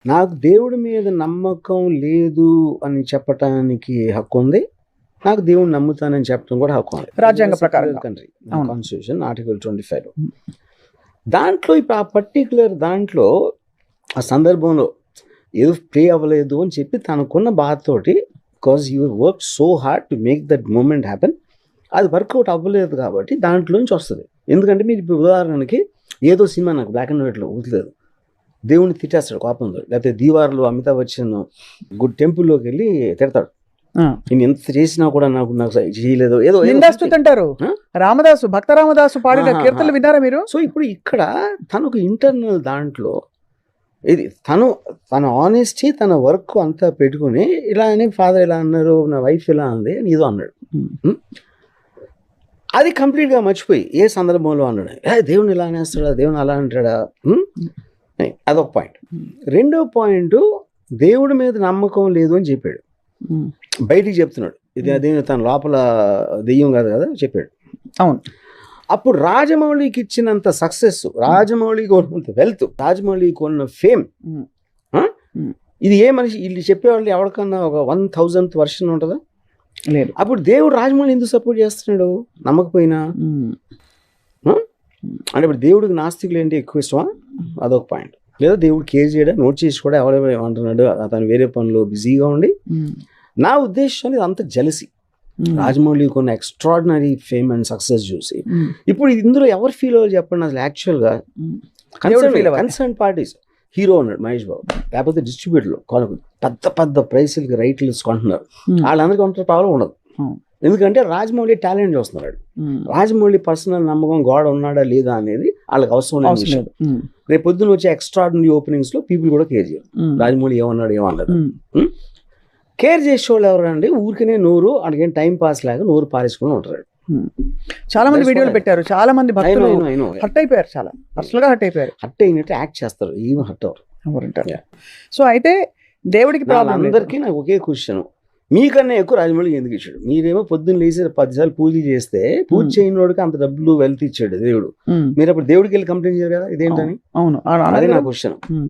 నాకు దేవుడి మీద నమ్మకం లేదు అని చెప్పటానికి హక్కు ఉంది, నాకు దేవుడిని నమ్ముతానని చెప్పడం కూడా హక్కు ఉంది. రాజ్యాంగ ప్రకారం కంట్రీ కాన్స్టిట్యూషన్ ఆర్టికల్ 25 దాంట్లో ఇప్పుడు ఆ పర్టికులర్ దాంట్లో ఆ సందర్భంలో ఏదో ప్రే అవ్వలేదు అని చెప్పి తనకున్న బాధతోటి, because you work so hard to make that moment happen, అది వర్కౌట్ అవ్వలేదు కాబట్టి దాంట్లోంచి వస్తుంది. ఎందుకంటే మీరు ఇప్పుడు ఉదాహరణకి ఏదో సినిమా నాకు బ్లాక్ అండ్ వైట్లో వదిలేదు, దేవుని తిట్టేస్తాడు కోపంతో, లేకపోతే దీవార్లో అమితాబ్ బచ్చన్ గుడ్ టెంపుల్లోకి వెళ్ళి తిడతాడు, నేను ఎంత చేసినా కూడా నాకు చేయలేదు ఏదో అంటారు. రామదాసు భక్త రామదాసు పాడిన కీర్తనలు విన్నారా మీరు? సో ఇప్పుడు ఇక్కడ తనకు ఇంటర్నల్ దాంట్లో ఇది తన ఆనెస్టీ, తన వర్క్ అంతా పెట్టుకుని ఇలా అని ఫాదర్ ఇలా అన్నారు, నా వైఫ్ ఇలా అంది అని ఏదో అన్నాడు. అది కంప్లీట్గా మర్చిపోయి ఏ సందర్భంలో అన్నాడు, దేవుని ఇలా అనేస్తాడా, దేవుని అలా అంటాడా, అదొక పాయింట్. రెండో పాయింట్, దేవుడి మీద నమ్మకం లేదు అని చెప్పాడు, బయటికి చెప్తున్నాడు, ఇది అదే తన లోపల దెయ్యం కాదు కదా చెప్పాడు. అవును. అప్పుడు రాజమౌళికి ఇచ్చినంత సక్సెస్, రాజమౌళికి ఉన్నంత వెల్త్, రాజమౌళికి ఉన్న ఫేమ్, ఇది ఏ మనిషి వీళ్ళు చెప్పేవాళ్ళు ఎవరికన్నా ఒక 1000th వర్షన్ ఉంటుందా? లేదు. అప్పుడు దేవుడు రాజమౌళి ఎందుకు సపోర్ట్ చేస్తున్నాడు నమ్మకపోయినా? అంటే ఇప్పుడు దేవుడికి నాస్తికులు ఏంటి ఎక్కువ ఇష్టమా? అదొక పాయింట్. లేదా దేవుడు కేర్ చేయడం నోట్ చేసి కూడా ఎవరెవరు అంటున్నాడు, అతను వేరే పనులు బిజీగా ఉండి. నా ఉద్దేశం ఇది అంత జలసి, రాజమౌళి కొన్న ఎక్స్ట్రాడినరీ ఫేమ్ అండ్ సక్సెస్ చూసి ఇప్పుడు ఇందులో ఎవరు ఫీల్ అవ్వాలి చెప్పండి? అసలు యాక్చువల్గా కన్సర్న్ పార్టీస్, హీరో ఉన్నాడు మహేష్ బాబు, లేకపోతే డిస్ట్రిబ్యూటర్లు కొనకు పెద్ద పెద్ద ప్రైస్లకి రైట్లు కొంటున్నారు, వాళ్ళందరికీ కొంత ప్రాబ్లం ఉండదు. ఎందుకంటే రాజమౌళి టాలెంట్ చూస్తున్నాడు, రాజమౌళి పర్సనల్ నమ్మకం గోడ ఉన్నాడా లేదా అనేది వాళ్ళకి అవసరం లేదు. రేపు పొద్దున వచ్చే ఎక్స్ట్రాడినరీ ఓపెనింగ్స్ లో పీపుల్ కూడా కేర్ చేయరు, రాజమౌళి ఏమన్నాడు ఏమన్నాడు. కేర్ చేసేవాళ్ళు ఎవరండి? ఊరికనే నోరు అడిగే టైం పాస్ లాగా నోరు పారేసుకుని ఉంటారు. చాలా మంది వీడియోలు పెట్టారు, చాలా మంది భక్తులు హర్ట్ అయిపోయారు, చాలా పర్సనల్ గా హర్ట్ అయిపోయారు. హర్ట్ అయినట్టు యాక్ట్ చేస్తారు, ఏమి హర్ట్ అవ్వరు. సో అయితే దేవుడికి అందరికీ నాకు ఒకే క్వశ్చన్, మీకన్నా ఎక్కువ రాజమౌళికి ఎందుకు ఇచ్చాడు? మీరేమో పొద్దున్న లేచి 10 సార్లు పూజలు చేస్తే పూజ చేయని వాడికి అంత డబ్బులు వెల్త్ ఇచ్చాడు దేవుడు, మీరు అప్పుడు దేవుడికి వెళ్ళి కంప్లైంట్ చేయరు కదా ఇదేంటని? అవును, అదే నా క్వశ్చన్.